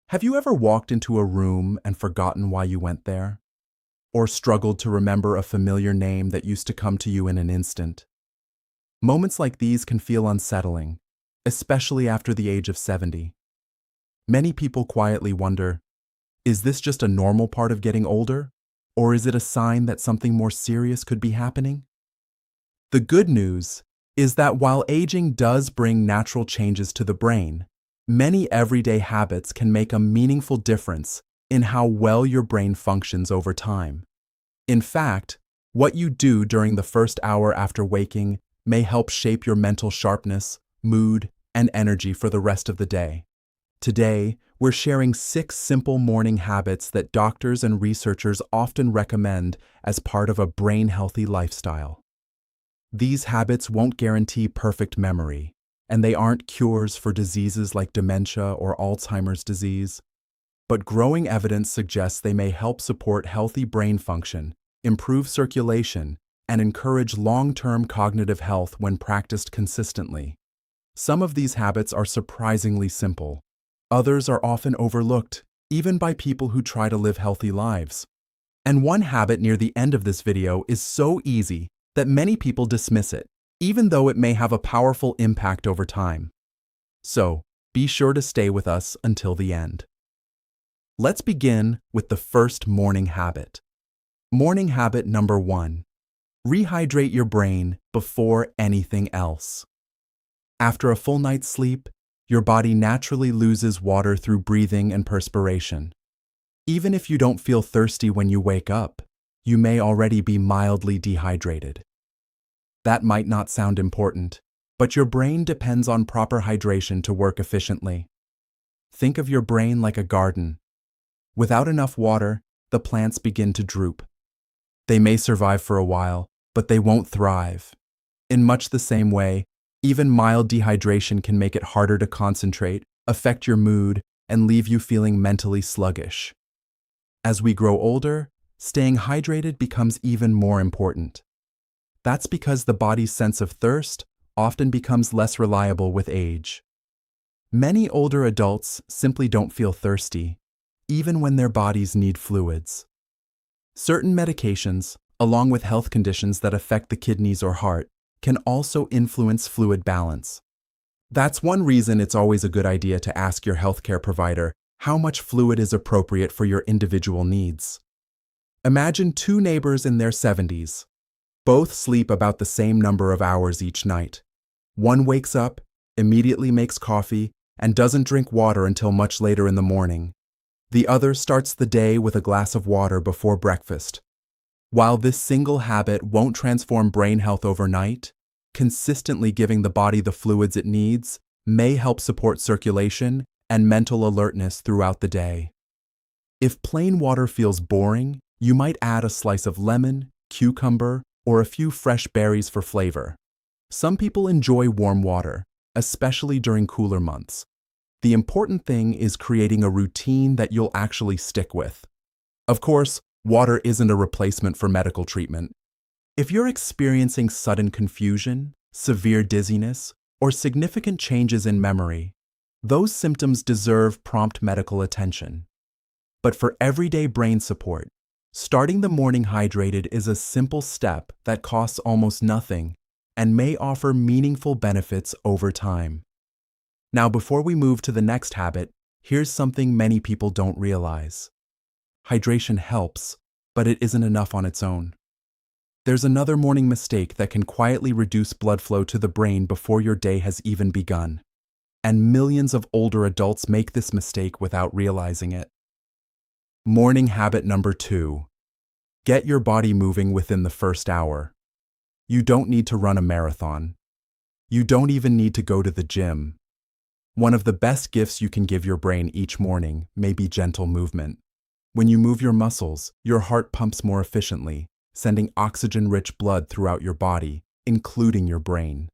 Have you ever walked into a room and forgotten why you went there? Or struggled to remember a familiar name that used to come to you in an instant? Moments like these can feel unsettling, especially after the age of 70. Many people quietly wonder, is this just a normal part of getting older? Or is it a sign that something more serious could be happening? The good news is that while aging does bring natural changes to the brain, many everyday habits can make a meaningful difference in how well your brain functions over time. In fact, what you do during the first hour after waking may help shape your mental sharpness, mood, and energy for the rest of the day. Today, we're sharing 6 simple morning habits that doctors and researchers often recommend as part of a brain-healthy lifestyle. These habits won't guarantee perfect memory, and they aren't cures for diseases like dementia or Alzheimer's disease. But growing evidence suggests they may help support healthy brain function, improve circulation, and encourage long-term cognitive health when practiced consistently. Some of these habits are surprisingly simple. Others are often overlooked, even by people who try to live healthy lives. And one habit near the end of this video is so easy that many people dismiss it, even though it may have a powerful impact over time. So, be sure to stay with us until the end. Let's begin with the first morning habit. Morning habit number 1. Rehydrate your brain before anything else. After a full night's sleep, your body naturally loses water through breathing and perspiration. Even if you don't feel thirsty when you wake up, you may already be mildly dehydrated. That might not sound important, but your brain depends on proper hydration to work efficiently. Think of your brain like a garden. Without enough water, the plants begin to droop. They may survive for a while, but they won't thrive. In much the same way, even mild dehydration can make it harder to concentrate, affect your mood, and leave you feeling mentally sluggish. As we grow older, staying hydrated becomes even more important. That's because the body's sense of thirst often becomes less reliable with age. Many older adults simply don't feel thirsty, even when their bodies need fluids. Certain medications, along with health conditions that affect the kidneys or heart, can also influence fluid balance. That's one reason it's always a good idea to ask your healthcare provider how much fluid is appropriate for your individual needs. Imagine 2 neighbors in their 70s. Both sleep about the same number of hours each night. One wakes up, immediately makes coffee, and doesn't drink water until much later in the morning. The other starts the day with a glass of water before breakfast. While this single habit won't transform brain health overnight, consistently giving the body the fluids it needs may help support circulation and mental alertness throughout the day. If plain water feels boring, you might add a slice of lemon, cucumber, or a few fresh berries for flavor. Some people enjoy warm water, especially during cooler months. The important thing is creating a routine that you'll actually stick with. Of course, water isn't a replacement for medical treatment. If you're experiencing sudden confusion, severe dizziness, or significant changes in memory, those symptoms deserve prompt medical attention. But for everyday brain support, starting the morning hydrated is a simple step that costs almost nothing and may offer meaningful benefits over time. Now, before we move to the next habit, here's something many people don't realize. Hydration helps, but it isn't enough on its own. There's another morning mistake that can quietly reduce blood flow to the brain before your day has even begun. And millions of older adults make this mistake without realizing it. Morning habit number 2. Get your body moving within the first hour. You don't need to run a marathon. You don't even need to go to the gym. One of the best gifts you can give your brain each morning may be gentle movement. When you move your muscles, your heart pumps more efficiently, sending oxygen-rich blood throughout your body, including your brain.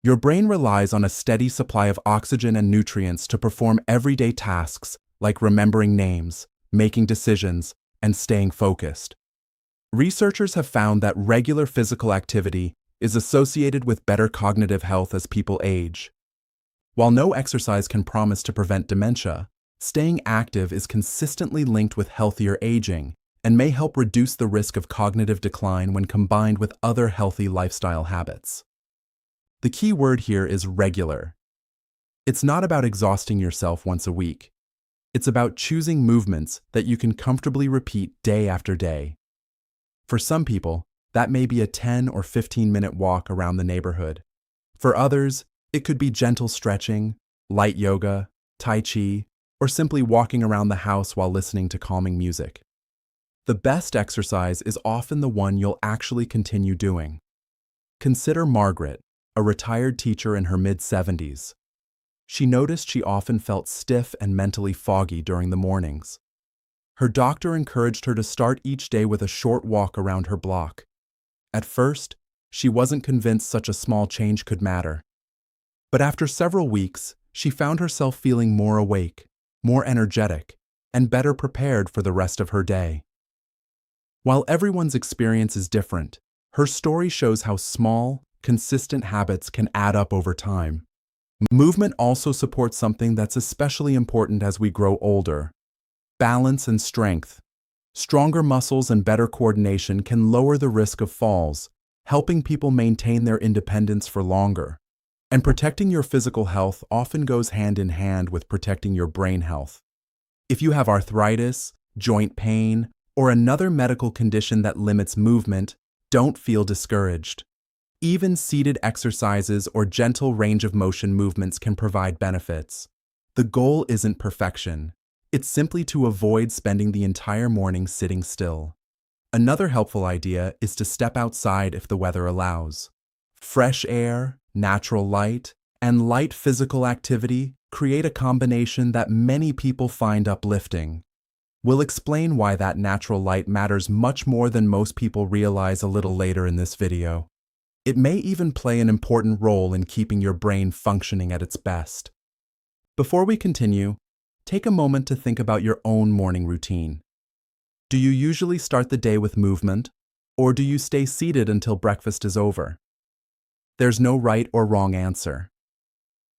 Your brain relies on a steady supply of oxygen and nutrients to perform everyday tasks like remembering names, making decisions, and staying focused. Researchers have found that regular physical activity is associated with better cognitive health as people age. While no exercise can promise to prevent dementia, Staying active is consistently linked with healthier aging and may help reduce the risk of cognitive decline when combined with other healthy lifestyle habits. The key word here is regular. It's not about exhausting yourself once a week. It's about choosing movements that you can comfortably repeat day after day. For some people, that may be a 10 or 15-minute walk around the neighborhood. For others, it could be gentle stretching, light yoga, tai chi, or simply walking around the house while listening to calming music. The best exercise is often the one you'll actually continue doing. Consider Margaret, a retired teacher in her mid-70s. She noticed she often felt stiff and mentally foggy during the mornings. Her doctor encouraged her to start each day with a short walk around her block. At first, she wasn't convinced such a small change could matter. But after several weeks, she found herself feeling more awake, more energetic, and better prepared for the rest of her day. While everyone's experience is different, her story shows how small, consistent habits can add up over time. Movement also supports something that's especially important as we grow older: balance and strength. Stronger muscles and better coordination can lower the risk of falls, helping people maintain their independence for longer. And protecting your physical health often goes hand in hand with protecting your brain health. If you have arthritis, joint pain, or another medical condition that limits movement, don't feel discouraged. Even seated exercises or gentle range of motion movements can provide benefits. The goal isn't perfection. It's simply to avoid spending the entire morning sitting still. Another helpful idea is to step outside if the weather allows. Fresh air, natural light, and light physical activity create a combination that many people find uplifting. We'll explain why that natural light matters much more than most people realize a little later in this video. It may even play an important role in keeping your brain functioning at its best. Before we continue, take a moment to think about your own morning routine. Do you usually start the day with movement, or do you stay seated until breakfast is over? There's no right or wrong answer.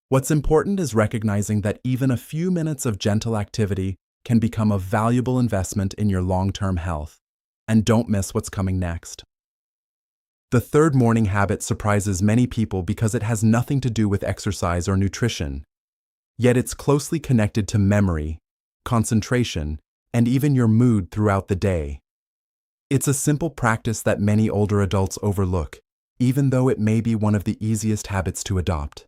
What's important is recognizing that even a few minutes of gentle activity can become a valuable investment in your long-term health. And don't miss what's coming next. The third morning habit surprises many people because it has nothing to do with exercise or nutrition. Yet it's closely connected to memory, concentration, and even your mood throughout the day. It's a simple practice that many older adults overlook, even though it may be one of the easiest habits to adopt.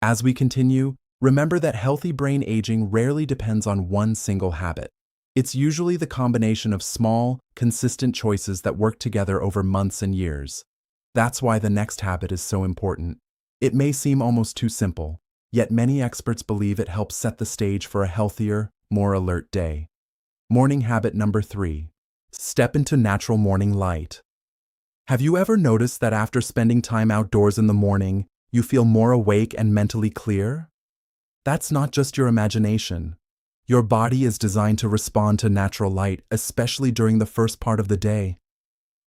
As we continue, remember that healthy brain aging rarely depends on one single habit. It's usually the combination of small, consistent choices that work together over months and years. That's why the next habit is so important. It may seem almost too simple, yet many experts believe it helps set the stage for a healthier, more alert day. Morning habit number 3. Step into natural morning light. Have you ever noticed that after spending time outdoors in the morning, you feel more awake and mentally clear? That's not just your imagination. Your body is designed to respond to natural light, especially during the first part of the day.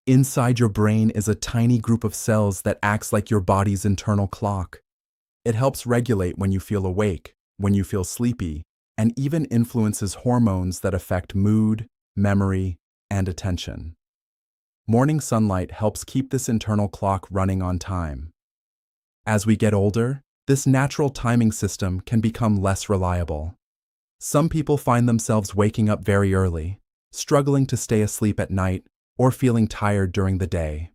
Inside your brain is a tiny group of cells that acts like your body's internal clock. It helps regulate when you feel awake, when you feel sleepy, and even influences hormones that affect mood, memory, and attention. Morning sunlight helps keep this internal clock running on time. As we get older, this natural timing system can become less reliable. Some people find themselves waking up very early, struggling to stay asleep at night, or feeling tired during the day.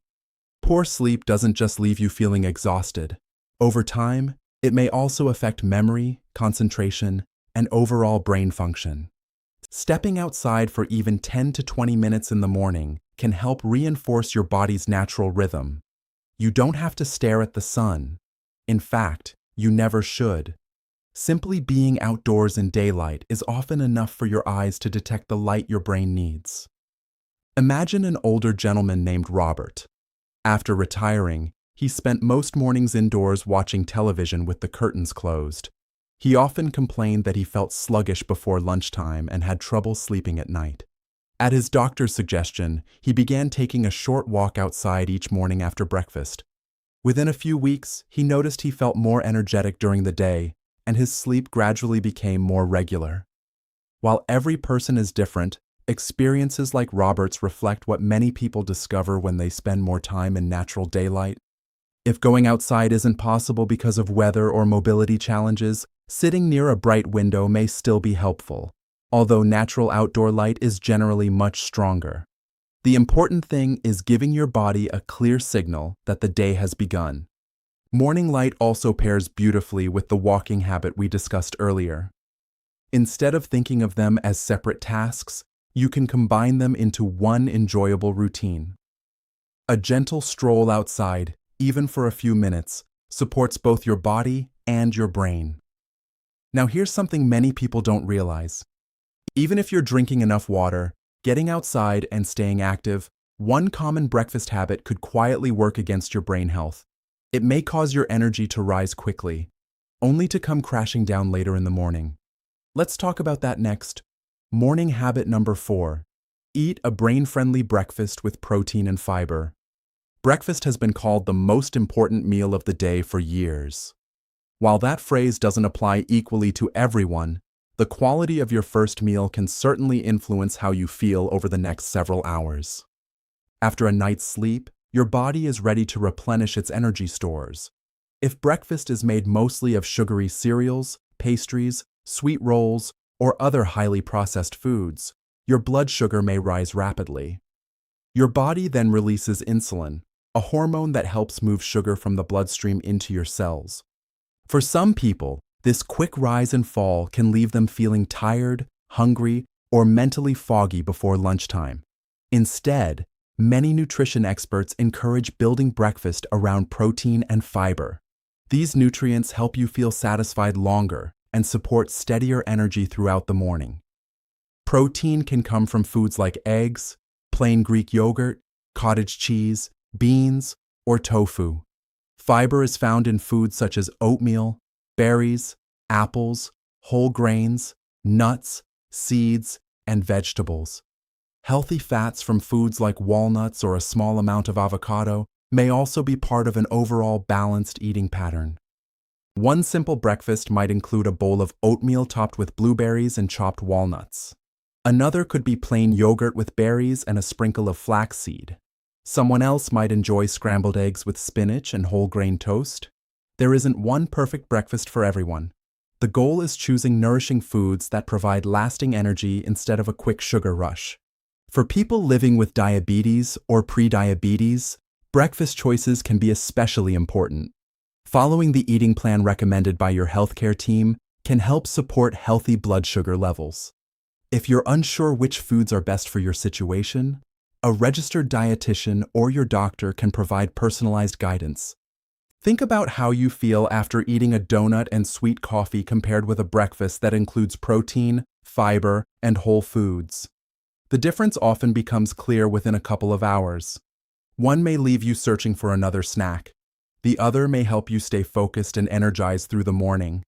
Poor sleep doesn't just leave you feeling exhausted. Over time, it may also affect memory, concentration, and overall brain function. Stepping outside for even 10 to 20 minutes in the morning can help reinforce your body's natural rhythm. You don't have to stare at the sun. In fact, you never should. Simply being outdoors in daylight is often enough for your eyes to detect the light your brain needs. Imagine an older gentleman named Robert. After retiring, he spent most mornings indoors watching television with the curtains closed. He often complained that he felt sluggish before lunchtime and had trouble sleeping at night. At his doctor's suggestion, he began taking a short walk outside each morning after breakfast. Within a few weeks, he noticed he felt more energetic during the day, and his sleep gradually became more regular. While every person is different, experiences like Robert's reflect what many people discover when they spend more time in natural daylight. If going outside isn't possible because of weather or mobility challenges, sitting near a bright window may still be helpful, although natural outdoor light is generally much stronger. The important thing is giving your body a clear signal that the day has begun. Morning light also pairs beautifully with the walking habit we discussed earlier. Instead of thinking of them as separate tasks, you can combine them into one enjoyable routine. A gentle stroll outside, even for a few minutes, supports both your body and your brain. Now here's something many people don't realize. Even if you're drinking enough water, getting outside and staying active, one common breakfast habit could quietly work against your brain health. It may cause your energy to rise quickly, only to come crashing down later in the morning. Let's talk about that next. Morning habit number 4. Eat a brain-friendly breakfast with protein and fiber. Breakfast has been called the most important meal of the day for years. While that phrase doesn't apply equally to everyone, the quality of your first meal can certainly influence how you feel over the next several hours. After a night's sleep, your body is ready to replenish its energy stores. If breakfast is made mostly of sugary cereals, pastries, sweet rolls, or other highly processed foods, your blood sugar may rise rapidly. Your body then releases insulin, a hormone that helps move sugar from the bloodstream into your cells. For some people, this quick rise and fall can leave them feeling tired, hungry, or mentally foggy before lunchtime. Instead, many nutrition experts encourage building breakfast around protein and fiber. These nutrients help you feel satisfied longer and support steadier energy throughout the morning. Protein can come from foods like eggs, plain Greek yogurt, cottage cheese, beans, or tofu. Fiber is found in foods such as oatmeal, berries, apples, whole grains, nuts, seeds, and vegetables. Healthy fats from foods like walnuts or a small amount of avocado may also be part of an overall balanced eating pattern. One simple breakfast might include a bowl of oatmeal topped with blueberries and chopped walnuts. Another could be plain yogurt with berries and a sprinkle of flaxseed. Someone else might enjoy scrambled eggs with spinach and whole grain toast. There isn't one perfect breakfast for everyone. The goal is choosing nourishing foods that provide lasting energy instead of a quick sugar rush. For people living with diabetes or pre-diabetes, breakfast choices can be especially important. Following the eating plan recommended by your healthcare team can help support healthy blood sugar levels. If you're unsure which foods are best for your situation, a registered dietitian or your doctor can provide personalized guidance. Think about how you feel after eating a donut and sweet coffee compared with a breakfast that includes protein, fiber, and whole foods. The difference often becomes clear within a couple of hours. One may leave you searching for another snack. The other may help you stay focused and energized through the morning.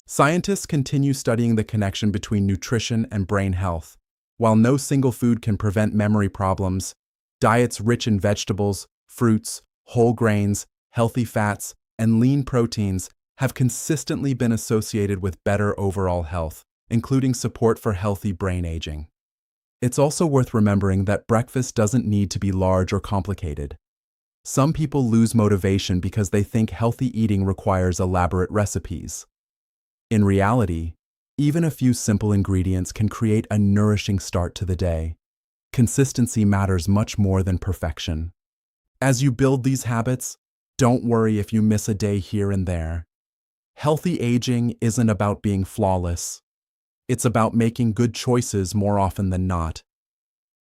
Scientists continue studying the connection between nutrition and brain health. While no single food can prevent memory problems, diets rich in vegetables, fruits, whole grains, healthy fats, and lean proteins have consistently been associated with better overall health, including support for healthy brain aging. It's also worth remembering that breakfast doesn't need to be large or complicated. Some people lose motivation because they think healthy eating requires elaborate recipes. In reality, even a few simple ingredients can create a nourishing start to the day. Consistency matters much more than perfection. As you build these habits, don't worry if you miss a day here and there. Healthy aging isn't about being flawless. It's about making good choices more often than not.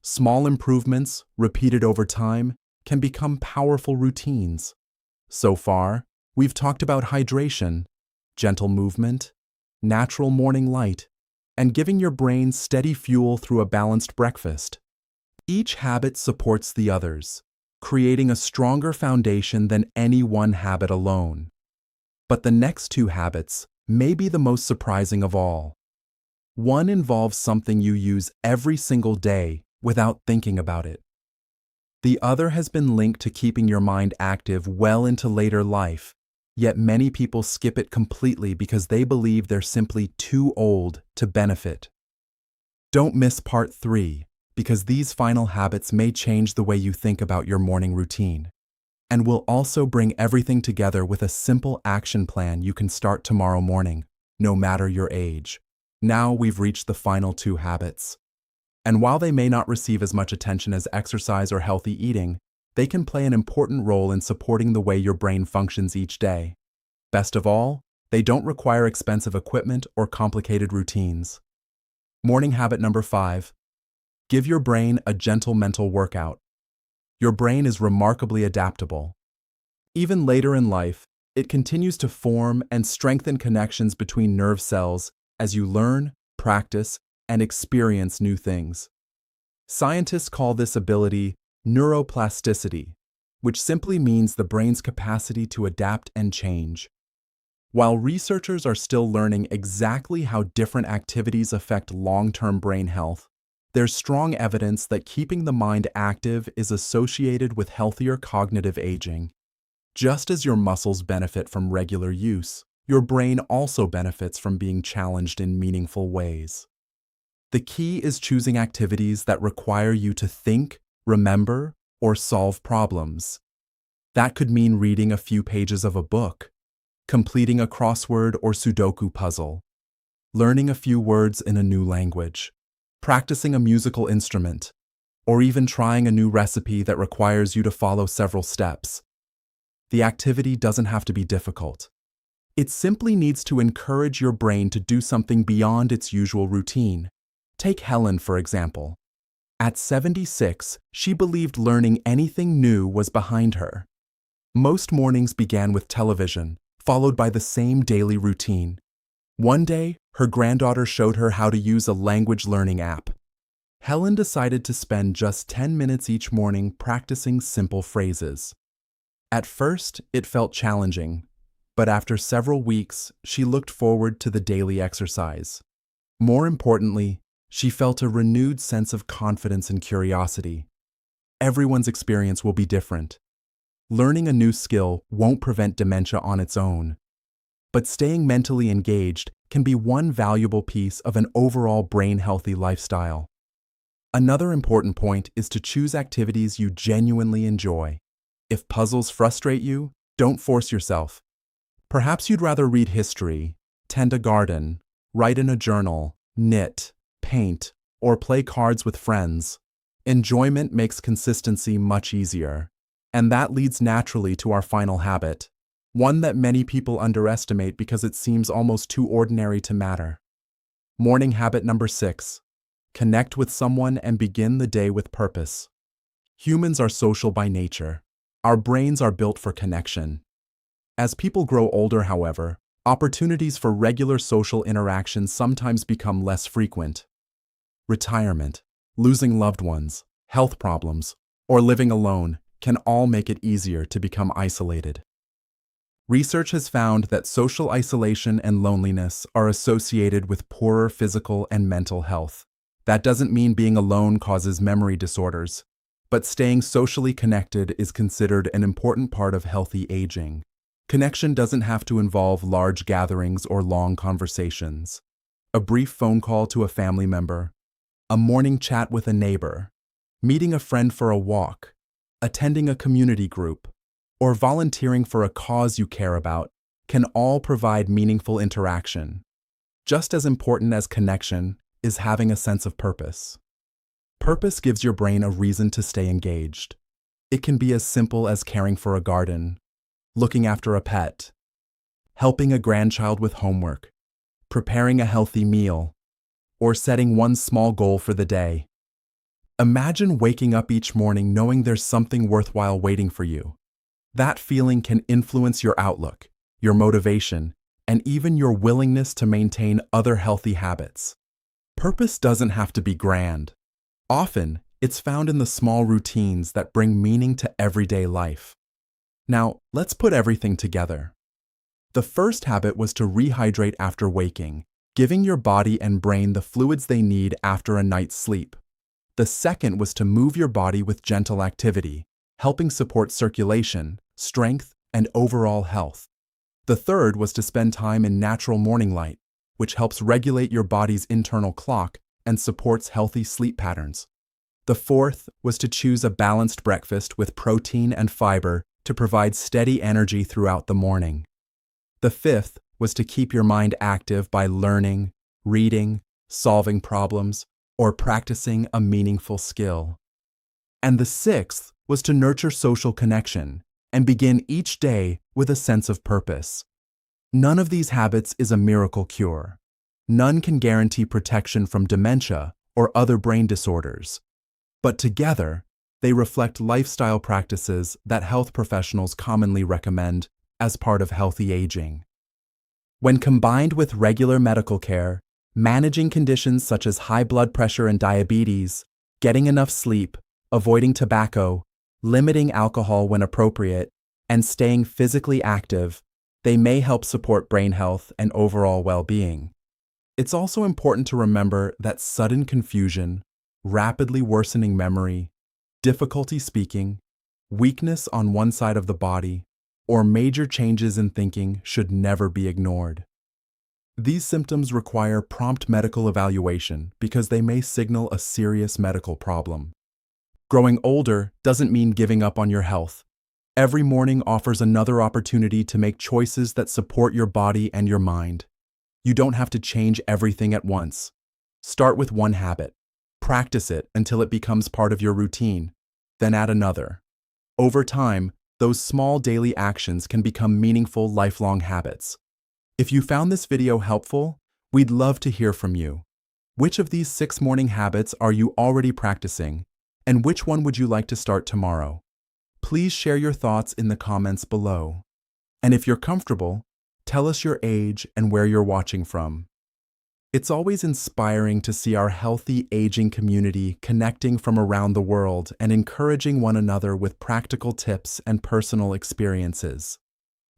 Small improvements, repeated over time, can become powerful routines. So far, we've talked about hydration, gentle movement, natural morning light, and giving your brain steady fuel through a balanced breakfast. Each habit supports the others, creating a stronger foundation than any one habit alone. But the next two habits may be the most surprising of all. One involves something you use every single day without thinking about it. The other has been linked to keeping your mind active well into later life, yet many people skip it completely because they believe they're simply too old to benefit. Don't miss part 3, because these final habits may change the way you think about your morning routine. And we'll also bring everything together with a simple action plan you can start tomorrow morning, no matter your age. Now we've reached the final 2 habits. And while they may not receive as much attention as exercise or healthy eating, they can play an important role in supporting the way your brain functions each day. Best of all, they don't require expensive equipment or complicated routines. Morning habit number 5. Give your brain a gentle mental workout. Your brain is remarkably adaptable. Even later in life, it continues to form and strengthen connections between nerve cells as you learn, practice, and experience new things. Scientists call this ability neuroplasticity, which simply means the brain's capacity to adapt and change. While researchers are still learning exactly how different activities affect long-term brain health, there's strong evidence that keeping the mind active is associated with healthier cognitive aging. Just as your muscles benefit from regular use, your brain also benefits from being challenged in meaningful ways. The key is choosing activities that require you to think, remember, or solve problems. That could mean reading a few pages of a book, completing a crossword or Sudoku puzzle, learning a few words in a new language, practicing a musical instrument, or even trying a new recipe that requires you to follow several steps. The activity doesn't have to be difficult. It simply needs to encourage your brain to do something beyond its usual routine. Take Helen, for example. At 76, she believed learning anything new was behind her. Most mornings began with television, followed by the same daily routine. One day, her granddaughter showed her how to use a language learning app. Helen decided to spend just 10 minutes each morning practicing simple phrases. At first, it felt challenging, but after several weeks, she looked forward to the daily exercise. More importantly, she felt a renewed sense of confidence and curiosity. Everyone's experience will be different. Learning a new skill won't prevent dementia on its own, but staying mentally engaged can be one valuable piece of an overall brain-healthy lifestyle. Another important point is to choose activities you genuinely enjoy. If puzzles frustrate you, don't force yourself. Perhaps you'd rather read history, tend a garden, write in a journal, knit, paint, or play cards with friends. Enjoyment makes consistency much easier. And that leads naturally to our final habit, one that many people underestimate because it seems almost too ordinary to matter. Morning habit number 6. Connect with someone and begin the day with purpose. Humans are social by nature. Our brains are built for connection. As people grow older, however, opportunities for regular social interactions sometimes become less frequent. Retirement, losing loved ones, health problems, or living alone can all make it easier to become isolated. Research has found that social isolation and loneliness are associated with poorer physical and mental health. That doesn't mean being alone causes memory disorders, but staying socially connected is considered an important part of healthy aging. Connection doesn't have to involve large gatherings or long conversations. A brief phone call to a family member, a morning chat with a neighbor, meeting a friend for a walk, attending a community group, or volunteering for a cause you care about can all provide meaningful interaction. Just as important as connection is having a sense of purpose. Purpose gives your brain a reason to stay engaged. It can be as simple as caring for a garden, looking after a pet, helping a grandchild with homework, preparing a healthy meal, or setting one small goal for the day. Imagine waking up each morning knowing there's something worthwhile waiting for you. That feeling can influence your outlook, your motivation, and even your willingness to maintain other healthy habits. Purpose doesn't have to be grand. Often, it's found in the small routines that bring meaning to everyday life. Now, let's put everything together. The first habit was to rehydrate after waking, giving your body and brain the fluids they need after a night's sleep. The second was to move your body with gentle activity, helping support circulation, strength, and overall health. The third was to spend time in natural morning light, which helps regulate your body's internal clock and supports healthy sleep patterns. The fourth was to choose a balanced breakfast with protein and fiber to provide steady energy throughout the morning. The fifth was to keep your mind active by learning, reading, solving problems, or practicing a meaningful skill. And the sixth was to nurture social connection and begin each day with a sense of purpose. None of these habits is a miracle cure. None can guarantee protection from dementia or other brain disorders. But together, they reflect lifestyle practices that health professionals commonly recommend as part of healthy aging. When combined with regular medical care, managing conditions such as high blood pressure and diabetes, getting enough sleep, avoiding tobacco, limiting alcohol when appropriate, and staying physically active, they may help support brain health and overall well-being. It's also important to remember that sudden confusion, rapidly worsening memory, difficulty speaking, weakness on one side of the body, or major changes in thinking should never be ignored. These symptoms require prompt medical evaluation because they may signal a serious medical problem. Growing older doesn't mean giving up on your health. Every morning offers another opportunity to make choices that support your body and your mind. You don't have to change everything at once. Start with one habit. Practice it until it becomes part of your routine, then add another. Over time, those small daily actions can become meaningful lifelong habits. If you found this video helpful, we'd love to hear from you. Which of these 6 morning habits are you already practicing, and which one would you like to start tomorrow? Please share your thoughts in the comments below. And if you're comfortable, tell us your age and where you're watching from. It's always inspiring to see our healthy aging community connecting from around the world and encouraging one another with practical tips and personal experiences.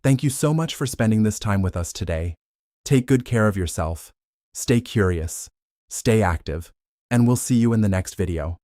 Thank you so much for spending this time with us today. Take good care of yourself, stay curious, stay active, and we'll see you in the next video.